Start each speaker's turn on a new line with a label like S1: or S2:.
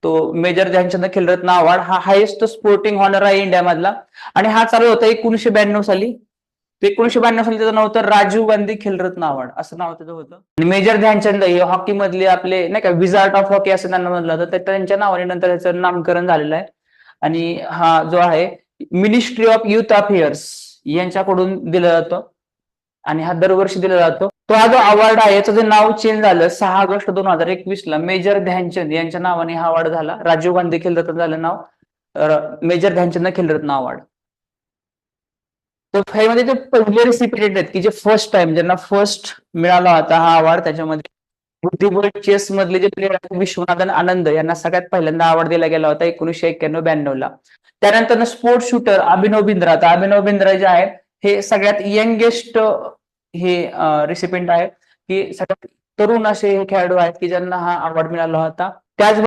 S1: तो major Dhyanchand Khel Ratna award हा highest sporting honour आहे इंडियामधला. आणि हा चालू होता 1992 साली. 1992 साली त्याचं नाव होतं राजीव गांधी खेलरत्न अवॉर्ड, असं नाव त्याचं होतं. आणि मेजर ध्यानचंद हे हॉकी मधले आपले नाही का विझार्ड ऑफ हॉकी असं त्यांना म्हणलं जातं, तर त्यांच्या नावाने नंतर त्याचं नामकरण झालेलं आहे. आणि हा जो आहे मिनिस्ट्री ऑफ युथ अफेअर्स यांच्याकडून दिला जातो आणि हा दरवर्षी दिला जातो. तो हा जो अवॉर्ड आहे याचं जे नाव चेंज झालं 6 ऑगस्ट 2021 ला मेजर ध्यानचंद यांच्या नावाने हा अवॉर्ड झाला. राजीव गांधी खेलरत्न झालं नाव मेजर ध्यानचंद खेलरत्न अवॉर्ड. तर ह्यामध्ये ते पहिले रेसिपिएंट आहेत की जे फर्स्ट टाइम ज्यांना फर्स्ट मिळाला होता हा अवॉर्ड. त्याच्यामध्ये बुद्धिबळ चेस मधले जे प्लेयर आहेत विश्वनाथन आनंद यांना सगळ्यात पहिल्यांदा अवॉर्ड दिला गेला होता 1991-92 ला. त्यानंतर स्पोर्ट्स शूटर अभिनव बिंद्रा. तर अभिनव बिंद्रा जे आहेत हे सगळ्यात यंगेस्ट हे रेसिपिएंट आहेत की सगळ्यात तरुण असे हे खेळाडू आहेत की ज्यांना हा अवॉर्ड मिळाला होता. त्याच